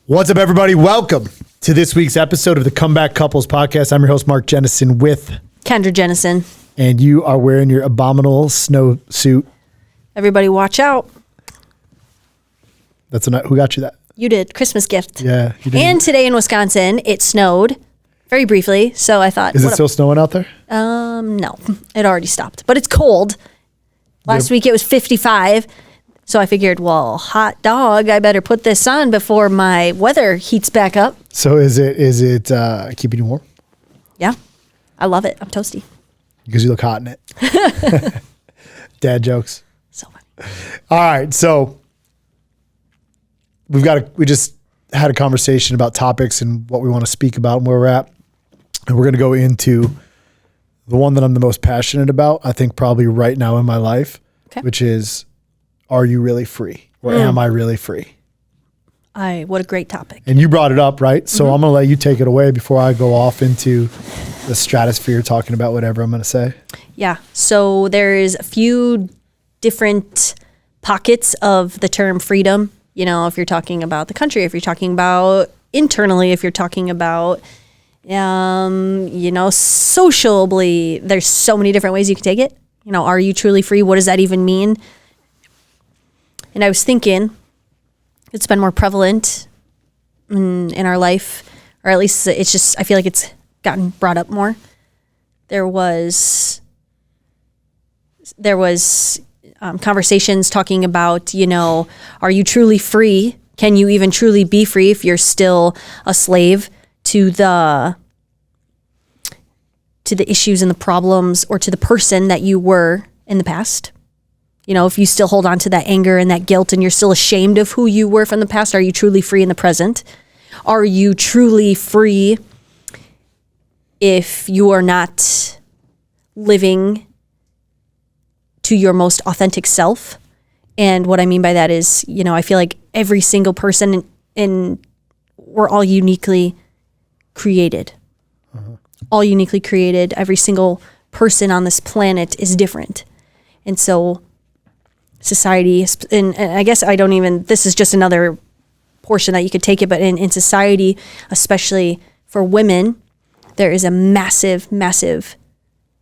What's up, everybody? Welcome to this week's episode of the Comeback Couples Podcast. I'm your host, Mark Jennison, with Kendra Jennison. And you are wearing your abominable snowsuit. Everybody watch out. Who got you that? You did. Christmas gift. Yeah. You did. And today in Wisconsin, it snowed very briefly. So I thought. Is it still snowing out there? No, it already stopped. But it's cold. Last week it was 55. So I figured, well, hot dog, I better put this on before my weather heats back up. So is it keeping you warm? Yeah. I love it. I'm toasty. Because you look hot in it. Dad jokes. So fun. All right. So we just had a conversation about topics and what we want to speak about and where we're at. And we're going to go into the one that I'm the most passionate about, I think probably right now in my life, which is, are you really free? Or am I really free? What a great topic. And you brought it up, right? So I'm going to let you take it away before I go off into the stratosphere talking about whatever I'm going to say. Yeah. So there is a few different pockets of the term freedom. You know, if you're talking about the country, if you're talking about internally, if you're talking about, sociably, there's so many different ways you can take it. You know, are you truly free? What does that even mean? And I was thinking it's been more prevalent in our life, or at least it's just, I feel like it's gotten brought up more. There was conversations talking about, are you truly free? Can you even truly be free if you're still a slave to the issues and the problems, or to the person that you were in the past? You know, if you still hold on to that anger and that guilt and you're still ashamed of who you were from the past, are you truly free in the present? Are you truly free if you are not living to your most authentic self? And what I mean by that is, I feel like every single person we're all uniquely created. All uniquely created. Every single person on this planet is different. And so society, and I guess this is just another portion that you could take it, but in society, especially for women, there is a massive, massive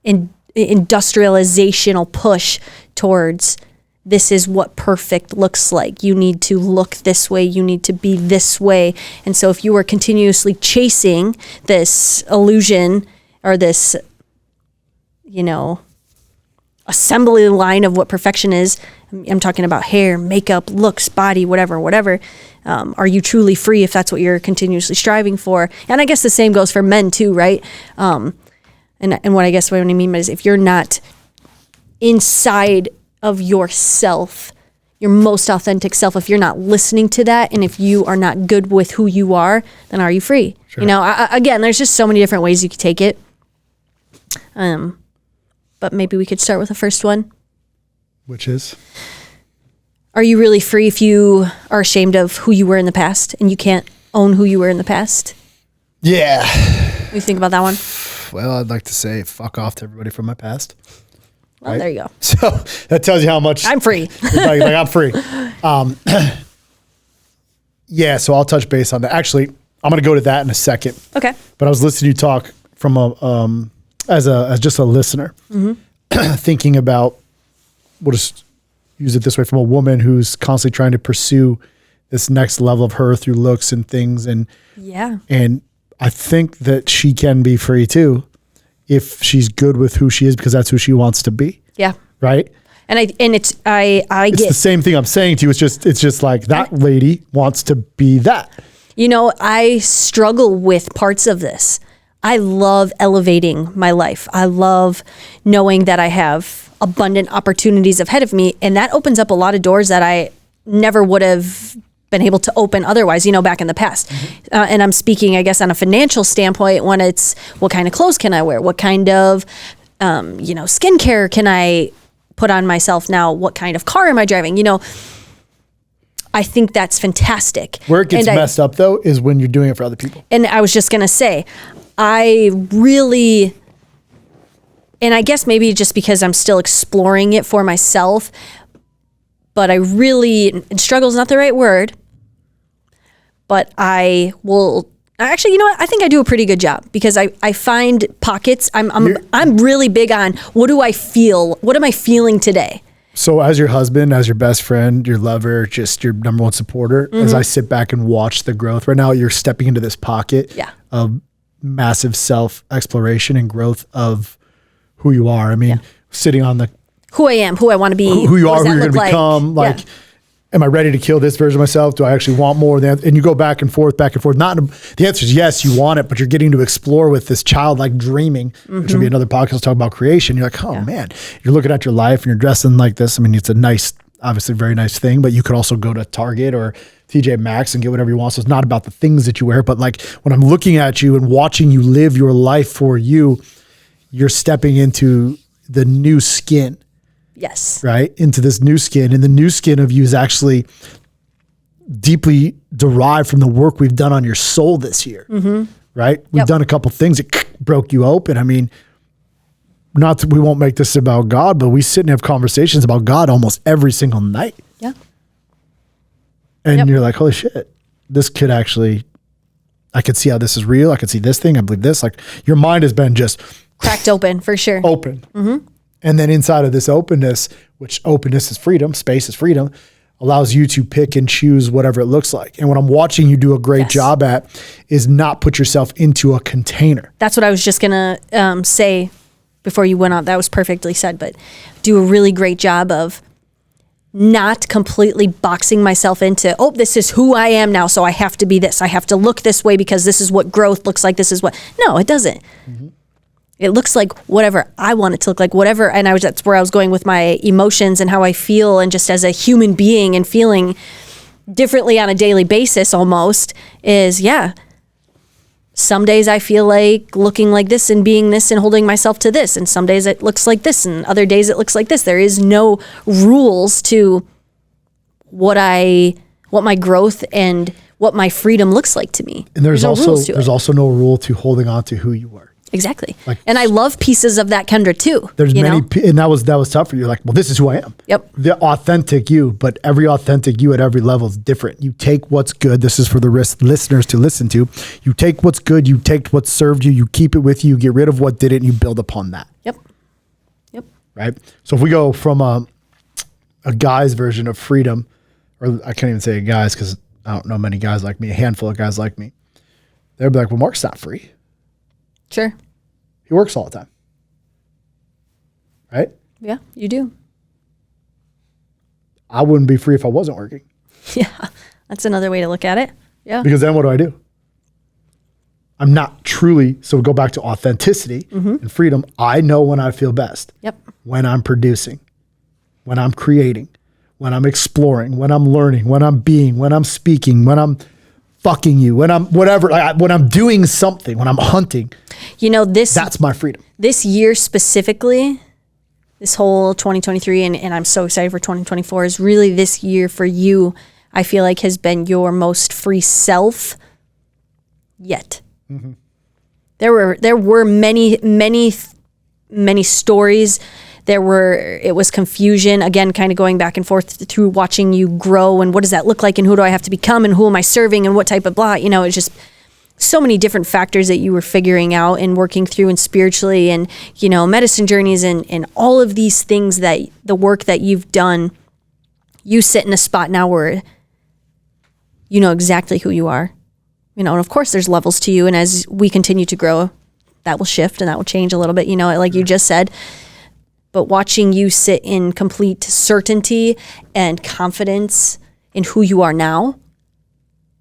industrializational push towards, this is what perfect looks like. You need to look this way. You need to be this way. And so if you are continuously chasing this illusion or this, assembly line of what perfection is, I'm talking about hair, makeup, looks, body, whatever. Are you truly free if that's what you're continuously striving for? And I guess the same goes for men too, right? And what I mean is, if you're not inside of yourself, your most authentic self, if you're not listening to that, and if you are not good with who you are, then are you free? Sure. Again, there's just so many different ways you could take it. But maybe we could start with the first one. Which is? Are you really free if you are ashamed of who you were in the past and you can't own who you were in the past? Yeah. What do you think about that one? Well, I'd like to say fuck off to everybody from my past. Well, right? There you go. So that tells you how much I'm free. like I'm free. Yeah, so I'll touch base on that. Actually, I'm going to go to that in a second. Okay. But I was listening to you talk from as just a listener, thinking about, we'll just use it this way, from a woman who's constantly trying to pursue this next level of her through looks and things. And I think that she can be free too, if she's good with who she is, because that's who she wants to be. Yeah. Right. And it's the same thing I'm saying to you. It's just like, that lady wants to be that. I struggle with parts of this. I love elevating my life. I love knowing that I have abundant opportunities ahead of me. And that opens up a lot of doors that I never would have been able to open otherwise, back in the past. And I'm speaking, I guess, on a financial standpoint, when it's, what kind of clothes can I wear? What kind of, skincare can I put on myself now? What kind of car am I driving? I think that's fantastic. Where it gets messed up, though, is when you're doing it for other people. And I was just going to say, I really, and I guess maybe just because I'm still exploring it for myself, but I really, and struggle is not the right word, but I will actually, you know what? I think I do a pretty good job because I find pockets. I'm really big on what do I feel? What am I feeling today? So as your husband, as your best friend, your lover, just your number one supporter, as I sit back and watch the growth right now, you're stepping into this pocket of massive self-exploration and growth of who you are. I mean, sitting on the who I am, who I want to be, who you are, who you're going to become. Like, am I ready to kill this version of myself? Do I actually want more? And you go back and forth. The answer is yes, you want it, but you're getting to explore with this childlike dreaming, which will be another podcast talk about creation. You're like, oh man, you're looking at your life and you're dressing like this. I mean, it's a nice, obviously very nice thing, but you could also go to Target or TJ Maxx and get whatever you want. So it's not about the things that you wear, but like when I'm looking at you and watching you live your life for you, you're stepping into the new skin. Yes. Right? Into this new skin. And the new skin of you is actually deeply derived from the work we've done on your soul this year. Right? We've done a couple things that broke you open. I mean, not that we won't make this about God, but we sit and have conversations about God almost every single night. Yeah. And you're like, holy shit, this could actually, I could see how this is real. I could see this thing. I believe this. Like your mind has been just cracked open for sure. Open. And then inside of this openness, which openness is freedom, space is freedom, allows you to pick and choose whatever it looks like. And what I'm watching you do a great job at is not put yourself into a container. That's what I was just going to say before you went on. That was perfectly said, but do a really great job of not completely boxing myself into, oh, this is who I am now, so I have to be this. I have to look this way because this is what growth looks like. This is what, no, it doesn't. It looks like whatever I want it to look like, whatever. And that's where I was going with my emotions and how I feel, and just as a human being and feeling differently on a daily basis almost is, some days I feel like looking like this and being this and holding myself to this. And some days it looks like this and other days it looks like this. There is no rules to what my growth and what my freedom looks like to me. And there's also no rule to holding on to who you are. Exactly. And I love pieces of that, Kendra, too. There's many, and that was tough for you. Like, well, this is who I am. Yep. The authentic you, but every authentic you at every level is different. You take what's good. This is for the listeners to listen to. You take what's good. You take what served you. You keep it with you. You get rid of what didn't. You build upon that. Yep. Right. So if we go from a guy's version of freedom, or I can't even say a guy's because I don't know many guys like me, a handful of guys like me, they'll be like, well, Mark's not free. Sure. He works all the time. Right? Yeah, you do. I wouldn't be free if I wasn't working. Yeah, that's another way to look at it. Yeah. Because then what do? I'm not truly, so we go back to authenticity and freedom. I know when I feel best. Yep. When I'm producing, when I'm creating, when I'm exploring, when I'm learning, when I'm being, when I'm speaking, when I'm fucking you, when I'm whatever, when I'm doing something, when I'm hunting. That's my freedom. This year specifically, this whole 2023, and I'm so excited for 2024, is really this year for you, I feel like has been your most free self yet. There were many stories. It was confusion, again, kind of going back and forth through watching you grow and what does that look like and who do I have to become and who am I serving and what type of blah, it's just so many different factors that you were figuring out and working through and spiritually and, medicine journeys and all of these things that the work that you've done, you sit in a spot now where you know exactly who you are, and of course there's levels to you. And as we continue to grow, that will shift and that will change a little bit, like you just said. But watching you sit in complete certainty and confidence in who you are now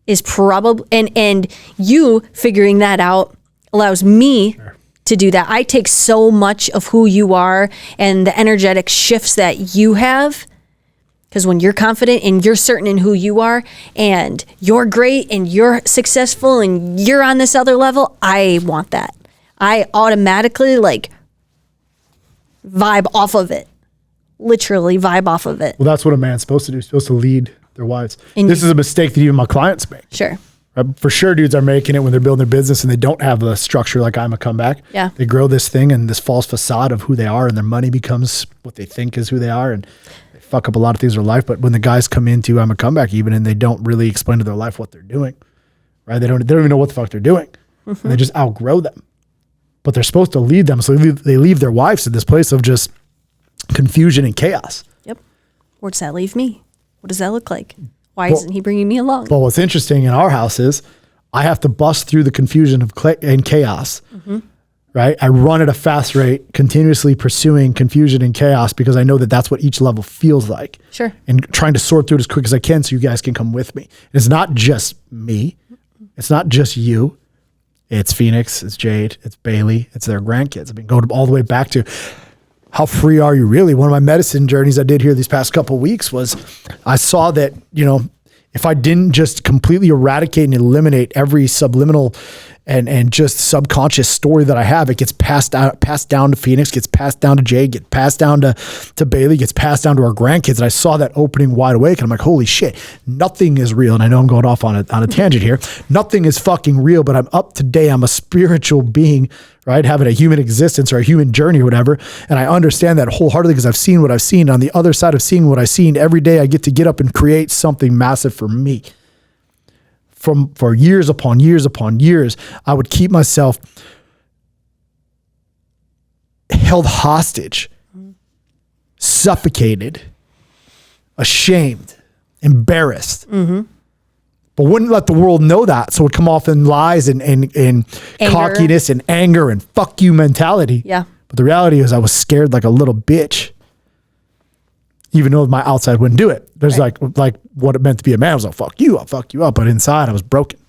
is probably, and you figuring that out allows me to do that. I take so much of who you are and the energetic shifts that you have, because when you're confident and you're certain in who you are and you're great and you're successful and you're on this other level, I want that. I automatically vibe off of it. Literally vibe off of it. Well, that's what a man's supposed to do. He's supposed to lead their wives. And this is a mistake that even my clients make. Sure. For sure, dudes are making it when they're building their business and they don't have a structure like IAMACOMEBACK. Yeah. They grow this thing and this false facade of who they are, and their money becomes what they think is who they are, and they fuck up a lot of things in their life. But when the guys come into IAMACOMEBACK even and they don't really explain to their life what they're doing, right? They don't even know what the fuck they're doing. And they just outgrow them. But they're supposed to lead them. So they leave their wives in this place of just confusion and chaos. Yep. Where does that leave me? What does that look like? Why isn't he bringing me along? But what's interesting in our house is I have to bust through the confusion and chaos, right? I run at a fast rate, continuously pursuing confusion and chaos because I know that that's what each level feels like. Sure. And trying to sort through it as quick as I can so you guys can come with me. It's not just me. It's not just you. It's Phoenix, it's Jade, it's Bailey, it's their grandkids. I mean, go all the way back to how free are you really? One of my medicine journeys I did here these past couple of weeks was I saw that, if I didn't just completely eradicate and eliminate every subliminal and just subconscious story that I have, it gets passed down to Phoenix, gets passed down to Jade, gets passed down to Bailey, gets passed down to our grandkids. And I saw that opening wide awake and I'm like, holy shit, nothing is real. And I know I'm going off on a tangent here. Nothing is fucking real, but I'm up today. I'm a spiritual being, right? Having a human existence or a human journey or whatever. And I understand that wholeheartedly because I've seen what I've seen. On the other side of seeing what I've seen, every day I get up and create something massive for me. For years upon years upon years, I would keep myself held hostage, suffocated, ashamed, embarrassed, but wouldn't let the world know that. So it would come off in lies and cockiness and anger and fuck you mentality. Yeah. But the reality is I was scared like a little bitch. Even though my outside wouldn't do it. There's like what it meant to be a man. I was like, fuck you, I'll fuck you up. But inside I was broken.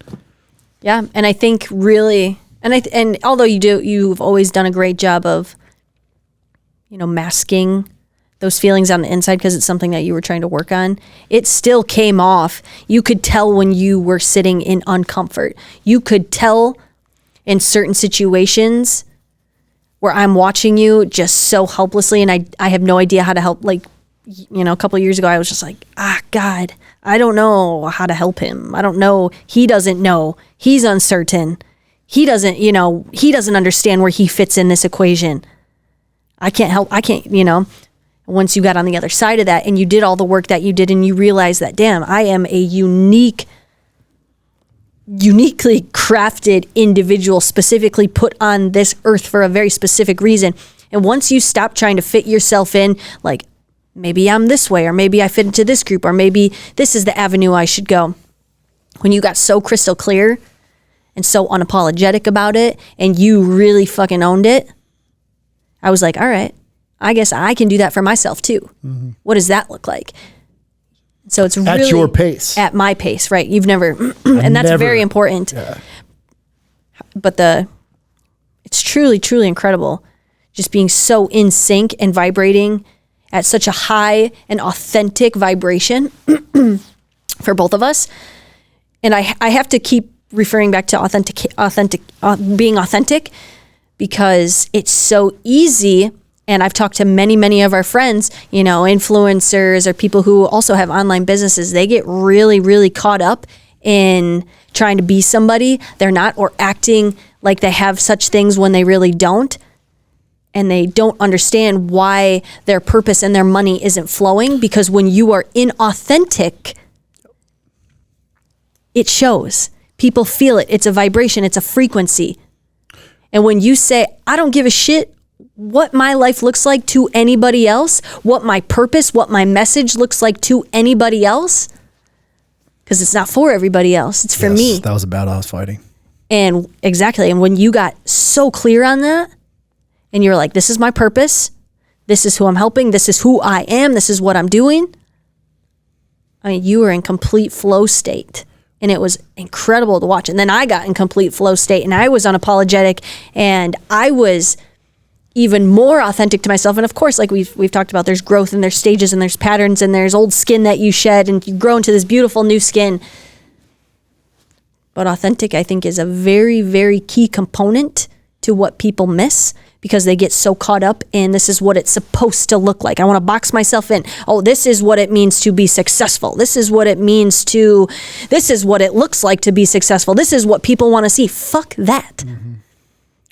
Yeah. And I think really, and although you've always done a great job of, masking those feelings on the inside because it's something that you were trying to work on, it still came off. You could tell when you were sitting in uncomfort. You could tell in certain situations where I'm watching you just so helplessly and I have no idea how to help. Like, a couple of years ago, I was just like, God, I don't know how to help him. I don't know. He doesn't know. He's uncertain. He doesn't, he doesn't understand where he fits in this equation. I can't help. Once you got on the other side of that and you did all the work that you did and you realized that, damn, I am a uniquely crafted individual, specifically put on this earth for a very specific reason. And once you stop trying to fit yourself in, like, maybe I'm this way, or maybe I fit into this group, or maybe this is the avenue I should go. When you got so crystal clear and so unapologetic about it, and you really fucking owned it, I was like, all right, I guess I can do that for myself too. Mm-hmm. What does that look like? So it's really at your pace, at my pace, right? You've never, and that's very important. Yeah. But it's truly, truly incredible. Just being so in sync and vibrating at such a high and authentic vibration for both of us. And I have to keep referring back to being authentic because it's so easy. And I've talked to many, many of our friends, influencers or people who also have online businesses. They get really, really caught up in trying to be somebody they're not, or acting like they have such things when they really don't. And they don't understand why their purpose and their money isn't flowing, because when you are inauthentic, it shows. People feel it. It's a vibration. It's a frequency. And when you say, I don't give a shit what my life looks like to anybody else, what my purpose, what my message looks like to anybody else, because it's not for everybody else. It's for me. That was a battle I was fighting. And exactly. And when you got so clear on that, and you're like, this is my purpose. This is who I'm helping. This is who I am. This is what I'm doing. I mean, you were in complete flow state. And it was incredible to watch. And then I got in complete flow state. And I was unapologetic. And I was even more authentic to myself. And of course, like we've talked about, there's growth and there's stages and there's patterns and there's old skin that you shed. And you grow into this beautiful new skin. But authentic, I think, is a very, very key component to what people miss. Because they get so caught up in this is what it's supposed to look like. I want to box myself in. Oh, this is what it means to be successful. This is what it looks like to be successful. This is what people want to see. Fuck that. Mm-hmm.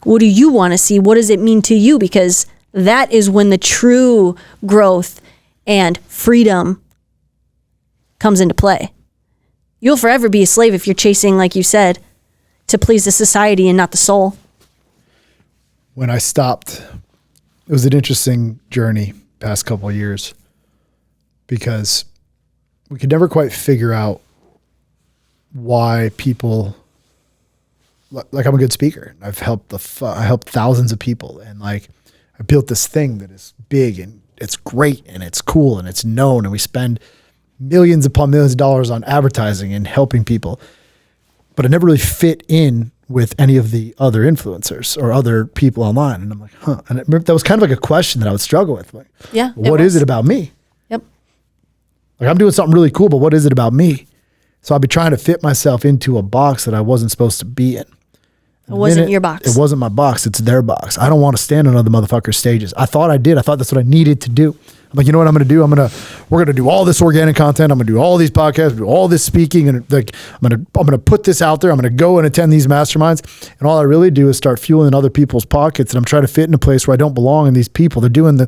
What do you want to see? What does it mean to you? Because that is when the true growth and freedom comes into play. You'll forever be a slave if you're chasing, like you said, to please the society and not the soul. When I stopped, it was an interesting journey past couple of years because we could never quite figure out why people, like I'm a good speaker. I've helped I helped thousands of people, and like I built this thing that is big and it's great and it's cool and it's known, and we spend millions upon millions of dollars on advertising and helping people, but it never really fit in with any of the other influencers or other people online. And I'm like, huh. And that was kind of like a question that I would struggle with. Like, yeah. What is it about me? Yep. Like I'm doing something really cool, but what is it about me? So I'd be trying to fit myself into a box that I wasn't supposed to be in. It wasn't your box. It wasn't my box. It's their box. I don't want to stand on other motherfuckers' stages. I thought I did. I thought that's what I needed to do. I'm like, you know what I'm going to do? We're going to do all this organic content. I'm going to do all these podcasts, do all this speaking. And like, I'm going to put this out there. I'm going to go and attend these masterminds. And all I really do is start fueling other people's pockets. And I'm trying to fit in a place where I don't belong. And these people, they're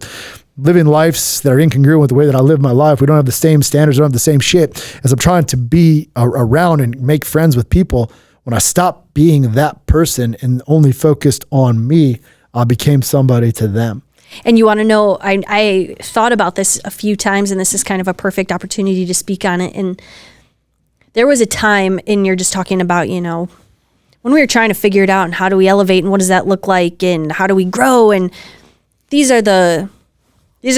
living lives that are incongruent with the way that I live my life. We don't have the same standards. We don't have the same shit. As I'm trying to be around and make friends with people, when I stopped being that person and only focused on me, I became somebody to them. And you want to know, I thought about this a few times, and this is kind of a perfect opportunity to speak on it. And there was a time, and you're just talking about, you know, when we were trying to figure it out and how do we elevate and what does that look like and how do we grow, and these are the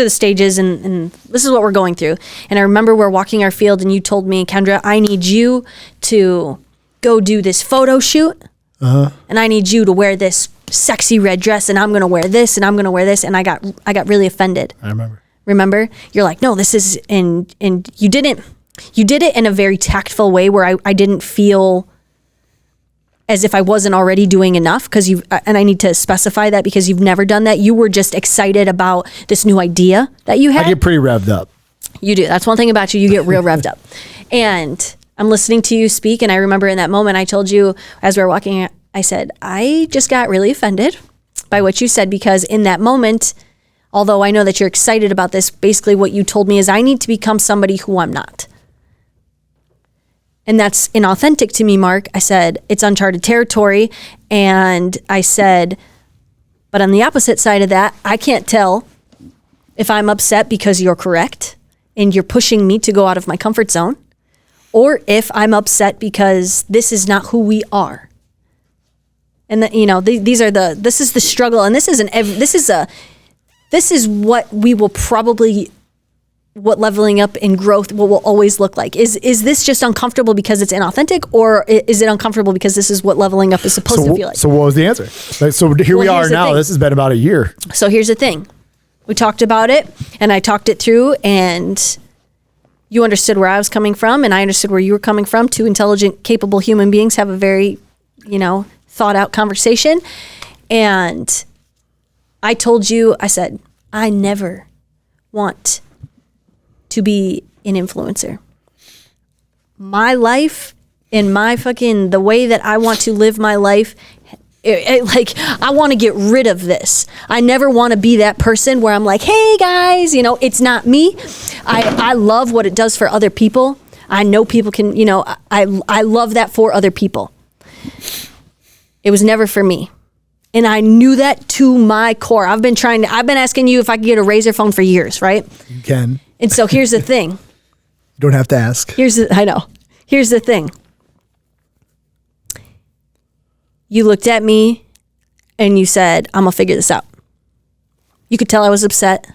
stages, and this is what we're going through. And I remember we're walking our field, and you told me, Kendra, I need you to go do this photo shoot, and I need you to wear this sexy red dress, and I'm going to wear this, and I'm going to wear this. And I got really offended. I remember. Remember? You're like, no, this is, and you did it in a very tactful way where I didn't feel as if I wasn't already doing enough, and I need to specify that because you've never done that. You were just excited about this new idea that you had. I get pretty revved up. You do. That's one thing about you. You get real revved up. And I'm listening to you speak, and I remember in that moment, I told you as we were walking, I said, I just got really offended by what you said, because in that moment, although I know that you're excited about this, basically what you told me is I need to become somebody who I'm not. And that's inauthentic to me, Mark. I said, it's uncharted territory. And I said, but on the opposite side of that, I can't tell if I'm upset because you're correct and you're pushing me to go out of my comfort zone, or if I'm upset because this is not who we are. And you know, this is the struggle, and this is what we will probably, what leveling up and growth will always look like. Is this just uncomfortable because it's inauthentic, or is it uncomfortable because this is what leveling up is supposed to feel like? So what was the answer? So here we are now. This has been about a year. So here's the thing. We talked about it, and I talked it through, and you understood where I was coming from, and I understood where you were coming from. Two intelligent, capable human beings have a very, thought out conversation. And I told you, I said, I never want to be an influencer. My life and the way that I want to live my life, I want to get rid of this. I never want to be that person where I'm like, hey guys, it's not me. I love what it does for other people. I know people can, I love that for other people. It was never for me. And I knew that to my core. I've been asking you if I could get a Razr phone for years, right? You can. And so here's the thing. You don't have to ask. I know. Here's the thing. You looked at me and you said, I'm going to figure this out. You could tell I was upset.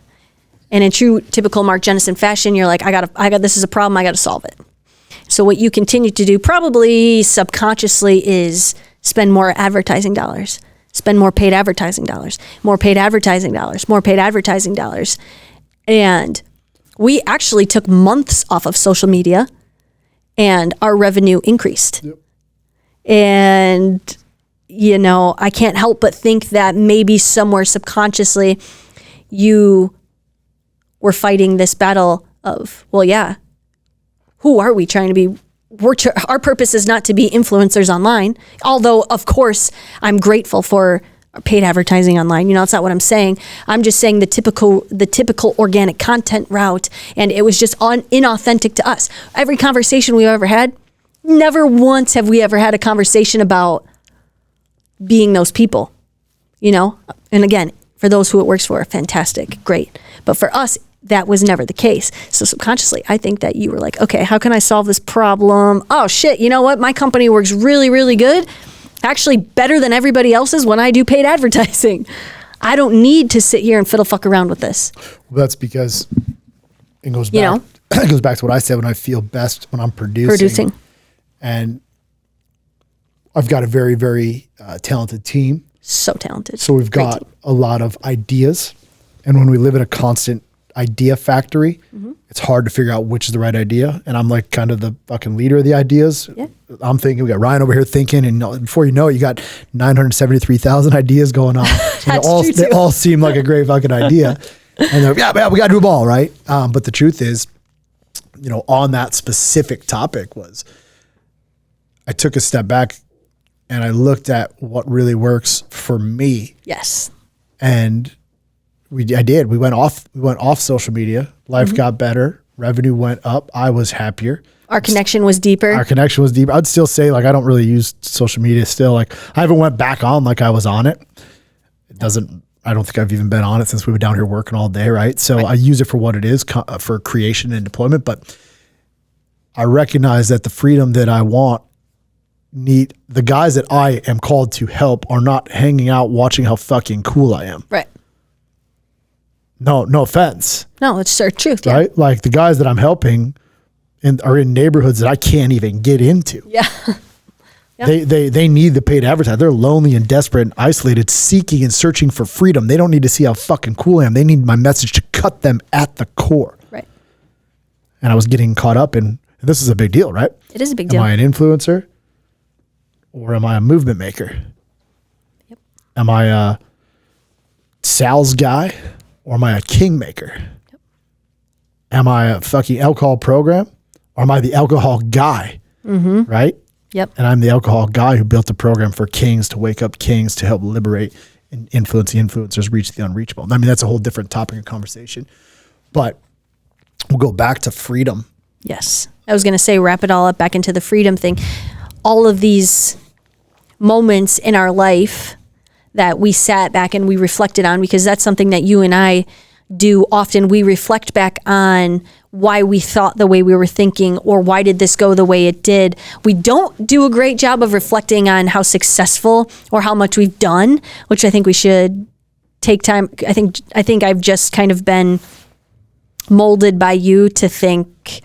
And in true typical Mark Jennison fashion, you're like, I got, this is a problem. I got to solve it. So what you continue to do, probably subconsciously, is spend more advertising dollars, spend more paid advertising dollars, more paid advertising dollars, more paid advertising dollars. And we actually took months off of social media and our revenue increased. Yep. And, I can't help but think that maybe somewhere subconsciously you were fighting this battle of, well, yeah, who are we trying to be? Our purpose is not to be influencers online. Although, of course, I'm grateful for paid advertising online. That's not what I'm saying. I'm just saying the typical organic content route, and it was just inauthentic to us. Every conversation we ever had, Never once have we ever had a conversation about being those people, you know? And again, for those who it works for, fantastic, great. But for us, that was never the case. So subconsciously, I think that you were like, okay, how can I solve this problem? Oh shit, you know what? My company works really, really good. Actually better than everybody else's when I do paid advertising. I don't need to sit here and fiddle fuck around with this. Well, that's because it goes back, it goes back to what I said when I feel best when I'm producing. And I've got a very, very talented team. So talented. So we've got a lot of ideas. And when we live in a constant idea factory, it's hard to figure out which is the right idea. And I'm like kind of the fucking leader of the ideas. Yeah. I'm thinking, we got Ryan over here thinking, and before you know it, you got 973,000 ideas going on. They all seem like a great fucking idea. And they're, yeah, we got to do them all, right? But the truth is, you know, on that specific topic was, I took a step back and I looked at what really works for me. Yes. And I did. We went off social media. Life got better. Revenue went up. I was happier. Our connection was deeper. I'd still say, like, I don't really use social media still. Like, I haven't went back on like I was on it. I don't think I've even been on it since we were down here working all day, right? So I use it for what it is, for creation and deployment. But I recognize that the freedom that I want, the guys that I am called to help are not hanging out watching how fucking cool I am. Right. No offense. No, it's our truth. Yeah. Right? Like, the guys that I'm helping are in neighborhoods that I can't even get into. Yeah. Yep. They need the paid advertising. They're lonely and desperate and isolated, seeking and searching for freedom. They don't need to see how fucking cool I am. They need my message to cut them at the core. Right. And I was getting caught up in, and this is a big deal, right? It is a big deal. Am I an influencer or am I a movement maker? Yep. Am I a sales guy or am I a kingmaker? Yep. Am I a fucking alcohol program or am I the alcohol guy? Right? Yep. And I'm the alcohol guy who built a program for kings to wake up kings to help liberate and influence the influencers, reach the unreachable. I mean, that's a whole different topic of conversation. But we'll go back to freedom. Yes. I was going to say, wrap it all up back into the freedom thing. All of these moments in our life that we sat back and we reflected on, because that's something that you and I do often. We reflect back on why we thought the way we were thinking, or why did this go the way it did. We don't do a great job of reflecting on how successful or how much we've done, which I think we should take time. I think I've just kind of been molded by you to think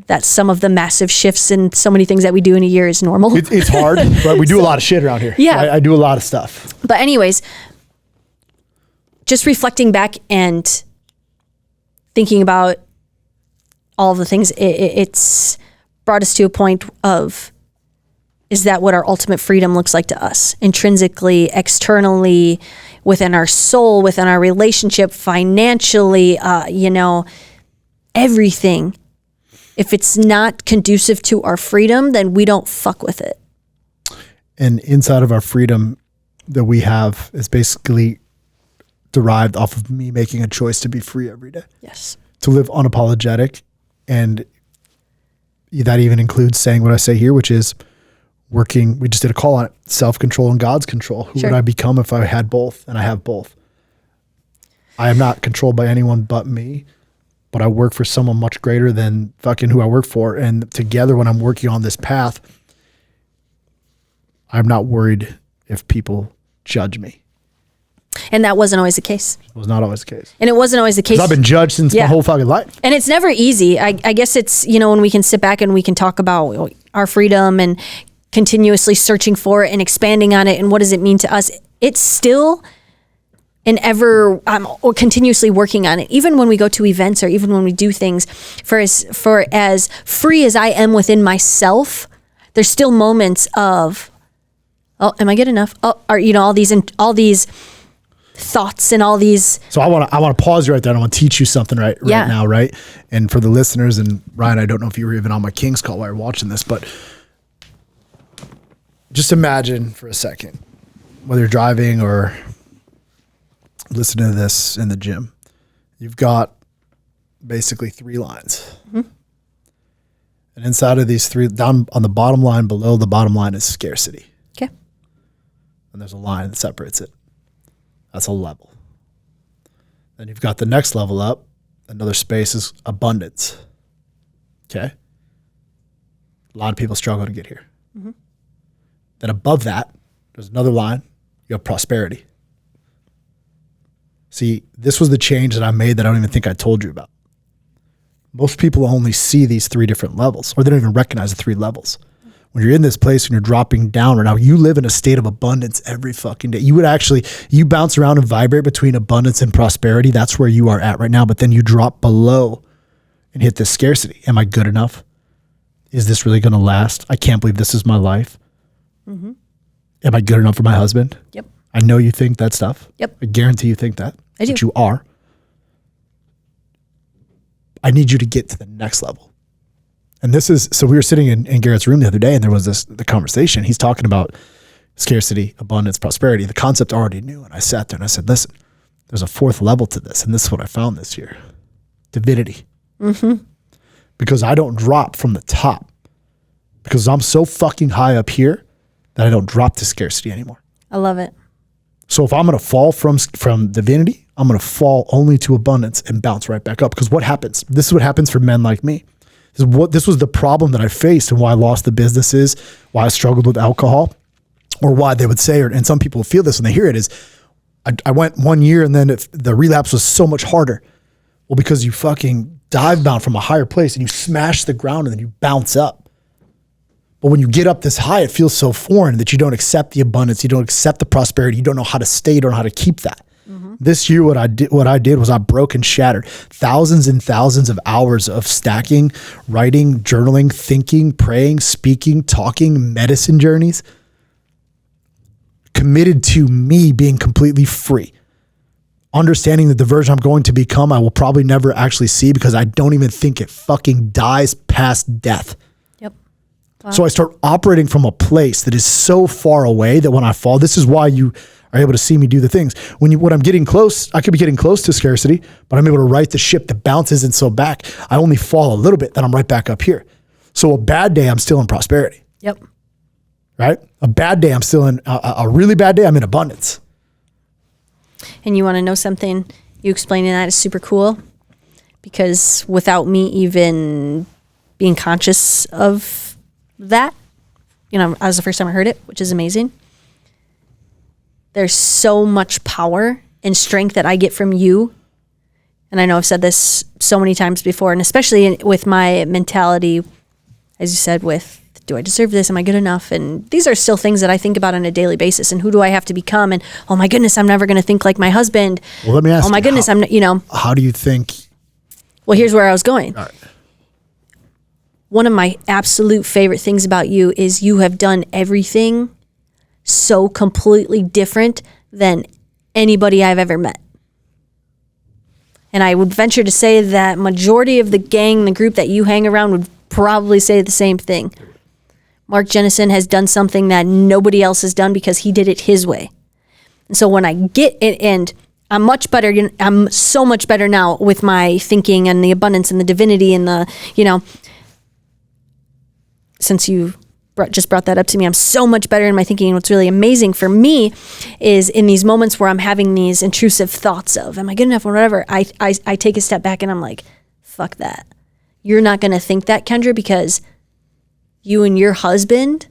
that some of the massive shifts in so many things that we do in a year is normal. It's hard, but we do a lot of shit around here. Yeah. I do a lot of stuff. But anyways, just reflecting back and thinking about all the things, it's brought us to a point of, is that what our ultimate freedom looks like to us? Intrinsically, externally, within our soul, within our relationship, financially, everything. If it's not conducive to our freedom, then we don't fuck with it. And inside of our freedom that we have is basically derived off of me making a choice to be free every day. Yes. To live unapologetic. And that even includes saying what I say here, which is working. We just did a call on it. Self-control and God's control. Who would I become if I had both? And I have both. I am not controlled by anyone but me, but I work for someone much greater than fucking who I work for. And together, when I'm working on this path, I'm not worried if people judge me. And that wasn't always the case. It was not always the case. And it wasn't always the case. I've been judged since my whole fucking life. And it's never easy. I guess it's, when we can sit back and we can talk about our freedom and continuously searching for it and expanding on it and what does it mean to us. It's still or continuously working on it. Even when we go to events or even when we do things, for as free as I am within myself, there's still moments of, oh, am I good enough? Oh, all these thoughts and all these. So I want to pause you right there. I want to teach you something right now, right? And for the listeners, and Ryan, I don't know if you were even on my King's call while you're watching this, but just imagine for a second, whether you're driving or listening to this in the gym, you've got basically 3 lines. Mm-hmm. And inside of these three, down on the bottom line, below the bottom line is scarcity. Okay. And there's a line that separates it. That's a level. Then you've got the next level up. Another space is abundance. Okay. A lot of people struggle to get here. Mm-hmm. Then above that, there's another line. You have prosperity. See, this was the change that I made that I don't even think I told you about. Most people only see these three different levels, or they don't even recognize the three levels. When you're in this place and you're dropping down right now, you live in a state of abundance every fucking day. You bounce around and vibrate between abundance and prosperity. That's where you are at right now. But then you drop below and hit this scarcity. Am I good enough? Is this really going to last? I can't believe this is my life. Mm-hmm. Am I good enough for my husband? Yep. I know you think that stuff. Yep. I guarantee you think that. I do. But you are. I need you to get to the next level. And this is, so we were sitting in Garrett's room the other day and there was the conversation. He's talking about scarcity, abundance, prosperity. The concept I already knew. And I sat there and I said, listen, there's a fourth level to this. And this is what I found this year. Divinity. Mm-hmm. Because I don't drop from the top. Because I'm so fucking high up here that I don't drop to scarcity anymore. I love it. So if I'm going to fall from divinity, I'm going to fall only to abundance and bounce right back up. Because what happens? This is what happens for men like me. This was the problem that I faced and why I lost the businesses, why I struggled with alcohol, or why they would say, and some people feel this when they hear it, is I went 1 year and then the relapse was so much harder. Well, because you fucking dive bound from a higher place and you smash the ground and then you bounce up. But when you get up this high, it feels so foreign that you don't accept the abundance, you don't accept the prosperity, you don't know how to stay, you don't know how to keep that. Mm-hmm. This year, what I did was I broke and shattered thousands and thousands of hours of stacking, writing, journaling, thinking, praying, speaking, talking, medicine journeys, committed to me being completely free. Understanding that the version I'm going to become, I will probably never actually see because I don't even think it fucking dies past death. Yep. Wow. So I start operating from a place that is so far away that when I fall, this is why you are able to see me do the things. When I'm getting close, I could be getting close to scarcity, but I'm able to right the ship that bounces and so back. I only fall a little bit, then I'm right back up here. So a bad day, I'm still in prosperity. Yep. Right? A bad day, I'm still in, a really bad day, I'm in abundance. And you want to know something? You explaining that is super cool because without me even being conscious of that, that was the first time I heard it, which is amazing. There's so much power and strength that I get from you. And I know I've said this so many times before, and especially with my mentality, as you said, with do I deserve this? Am I good enough? And these are still things that I think about on a daily basis. And who do I have to become? And oh my goodness, I'm never going to think like my husband. Well, let me ask you. Oh my goodness, How do you think? Well, here's where I was going. All right. One of my absolute favorite things about you is you have done everything so completely different than anybody I've ever met. And I would venture to say that majority of the gang, the group that you hang around would probably say the same thing. Mark Jennison has done something that nobody else has done because he did it his way. And so when I get it, and I'm much better, I'm so much better now with my thinking and the abundance and the divinity and the, since you just brought that up to me, I'm so much better in my thinking. And what's really amazing for me is in these moments where I'm having these intrusive thoughts of, am I good enough or whatever, I take a step back and I'm like, fuck that. You're not going to think that, Kendra, because you and your husband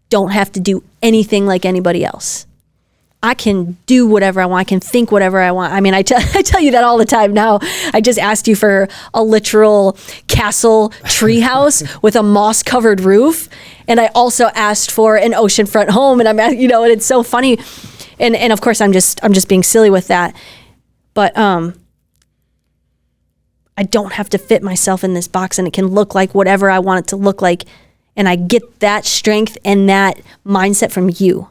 don't have to do anything like anybody else. I can do whatever I want. I can think whatever I want. I mean, I tell you that all the time now. I just asked you for a literal castle treehouse with a moss-covered roof. And I also asked for an oceanfront home. And and it's so funny. And of course, I'm just being silly with that. But I don't have to fit myself in this box, and it can look like whatever I want it to look like. And I get that strength and that mindset from you.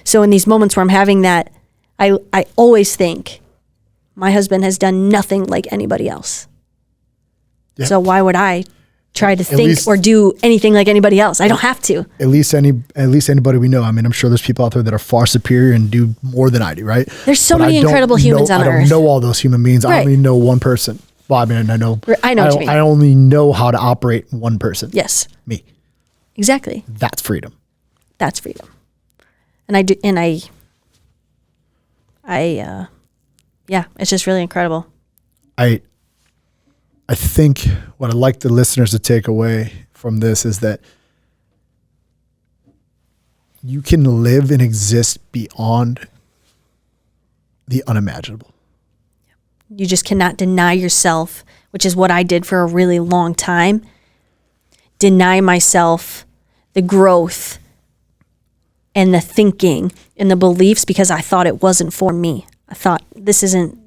So in these moments where I'm having that, I always think my husband has done nothing like anybody else. Yep. So why would I try to think or do anything like anybody else? I don't have to. At least anybody we know. I mean, I'm sure there's people out there that are far superior and do more than I do, right? There's so many incredible humans on Earth. I don't know all those human beings. Right. I only know one person. Well, I mean, I know what you mean. I only know how to operate one person. Yes. Me. Exactly. That's freedom. That's freedom. Yeah, it's just really incredible. I think what I'd like the listeners to take away from this is that you can live and exist beyond the unimaginable. You just cannot deny yourself, which is what I did for a really long time. Deny myself the growth and the thinking and the beliefs because I thought it wasn't for me. I thought this isn't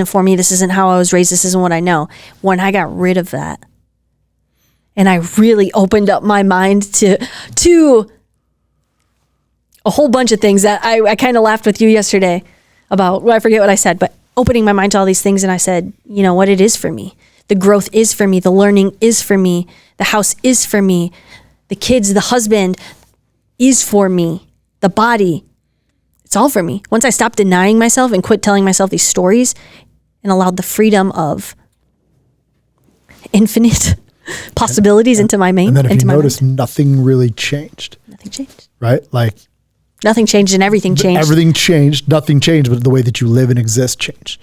for me. This isn't how I was raised. This isn't what I know. When I got rid of that and I really opened up my mind to a whole bunch of things that I kind of laughed with you yesterday about, well, I forget what I said, but opening my mind to all these things. And I said, you know what? It is for me. The growth is for me. The learning is for me. The house is for me. The kids, the husband is for me. The body, it's all for me. Once I stopped denying myself and quit telling myself these stories and allowed the freedom of infinite possibilities into my mind. And then if you notice, nothing really changed. Nothing changed. Right? Like nothing changed and everything changed. Everything changed. Nothing changed, but the way that you live and exist changed.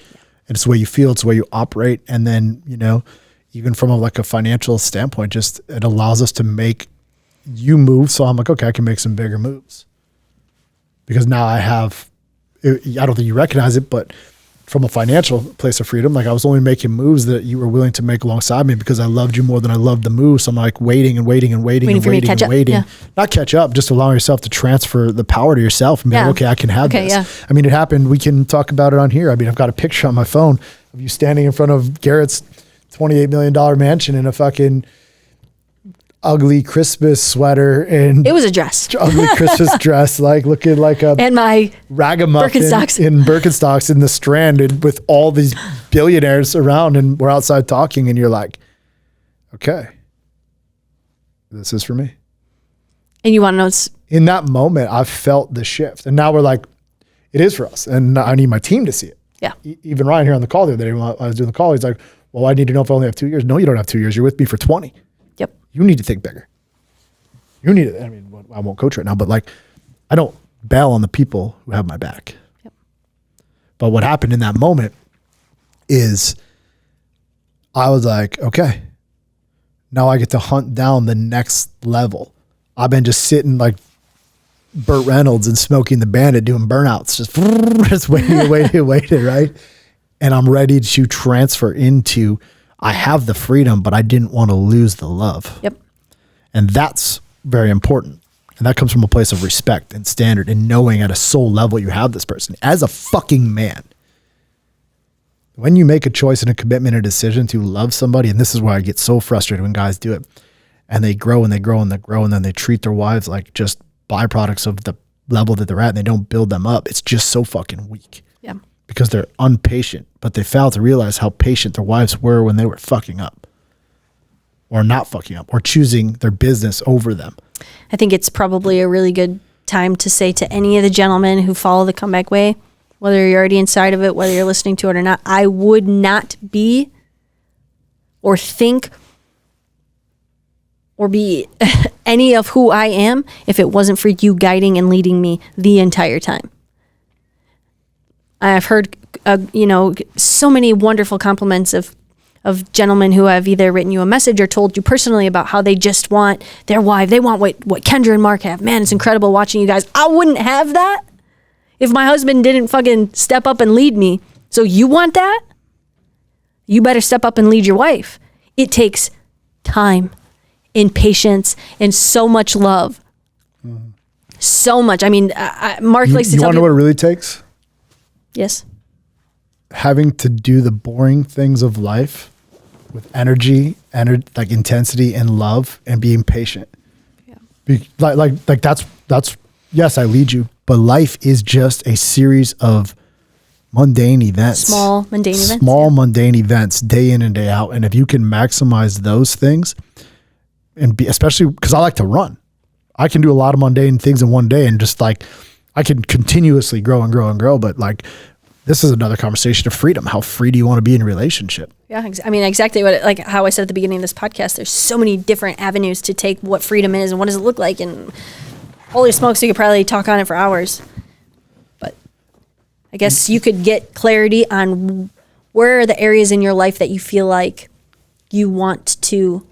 And it's the way you feel. It's the way you operate. And then, you know, even from a financial standpoint, just it allows us to make you move. So I'm like, okay, I can make some bigger moves because now I don't think you recognize it, but from a financial place of freedom, like I was only making moves that you were willing to make alongside me because I loved you more than I loved the move. So I'm like waiting and waiting. Yeah. Not catch up, just allowing yourself to transfer the power to yourself and be like, okay, I can have this. Yeah. I mean, it happened. We can talk about it on here. I mean, I've got a picture on my phone of you standing in front of Garrett's $28 million mansion in a fucking ugly Christmas sweater and it was a dress, ugly Christmas dress, like looking like a and my ragamuffin in Birkenstocks in the Strand, and with all these billionaires around, and we're outside talking, and you're like, okay, this is for me. And you want to know, it's in that moment I felt the shift, and now we're like, it is for us, and I need my team to see it. Yeah. Even Ryan here on the call the other day, when I was doing the call, he's like, well, I need to know if I only have 2 years. No, you don't have 2 years. You're with me for 20. Yep. You need to think bigger. You need to, I mean, I won't coach right now, but like, I don't bail on the people who have my back. Yep. But what happened in that moment is I was like, okay, now I get to hunt down the next level. I've been just sitting like Burt Reynolds and Smoking the Bandit doing burnouts, just waiting, right? And I'm ready to transfer into, I have the freedom, but I didn't want to lose the love. Yep. And that's very important. And that comes from a place of respect and standard and knowing at a soul level you have this person. As a fucking man, when you make a choice and a commitment and a decision to love somebody, and this is why I get so frustrated when guys do it, and they grow and they grow and they grow, and then they treat their wives like just byproducts of the level that they're at, and they don't build them up. It's just so fucking weak. Yeah. Because they're impatient, but they fail to realize how patient their wives were when they were fucking up or not fucking up or choosing their business over them. I think it's probably a really good time to say to any of the gentlemen who follow the comeback way, whether you're already inside of it, whether you're listening to it or not, I would not be or think or be any of who I am if it wasn't for you guiding and leading me the entire time. I've heard, so many wonderful compliments of gentlemen who have either written you a message or told you personally about how they just want their wife. They want what Kendra and Mark have. Man, it's incredible watching you guys. I wouldn't have that if my husband didn't fucking step up and lead me. So you want that? You better step up and lead your wife. It takes time and patience and so much love. Mm-hmm. So much. I mean, Mark likes to tell me. You want to know what it really takes? Yes. Having to do the boring things of life with energy, like intensity and love, and being patient. Yeah. Like that's yes, I lead you, but life is just a series of mundane events. Small mundane events day in and day out. And if you can maximize those things and especially because I like to run. I can do a lot of mundane things in one day and just like I can continuously grow and grow and grow, but like this is another conversation of freedom. How free do you want to be in a relationship? Yeah, I mean, exactly like how I said at the beginning of this podcast, there's so many different avenues to take what freedom is and what does it look like. And holy smokes, we could probably talk on it for hours. But I guess you could get clarity on where are the areas in your life that you feel like you want to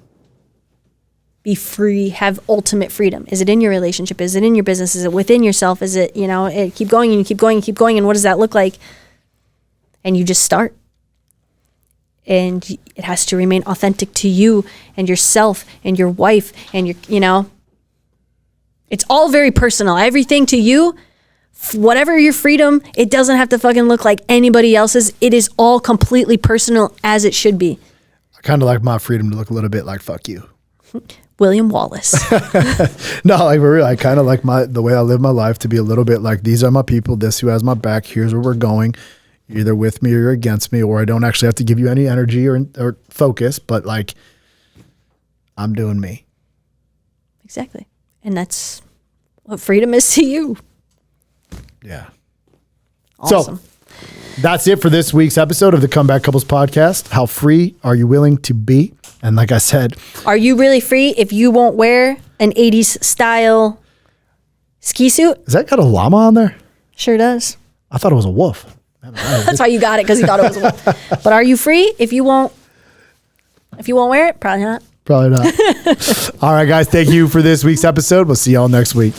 be free, have ultimate freedom. Is it in your relationship? Is it in your business? Is it within yourself? Is it, keep going and you keep going and keep going. And what does that look like? And you just start. And it has to remain authentic to you and yourself and your wife and it's all very personal. Everything to you, whatever your freedom, it doesn't have to fucking look like anybody else's. It is all completely personal as it should be. I kind of like my freedom to look a little bit like fuck you. William Wallace. No, like for real, I kind of like the way I live my life to be a little bit like, these are my people, this who has my back, here's where we're going. You're either with me or you're against me, or I don't actually have to give you any energy or focus, but like, I'm doing me. Exactly. And that's what freedom is to you. Yeah. Awesome. So that's it for this week's episode of the Comeback Couples Podcast. How free are you willing to be? And like I said, are you really free if you won't wear an 80s style ski suit? Has that got a llama on there? Sure does. I thought it was a wolf. That's why you got it, because you thought it was a wolf. But are you free if you won't wear it? Probably not. Probably not. All right, guys. Thank you for this week's episode. We'll see y'all next week.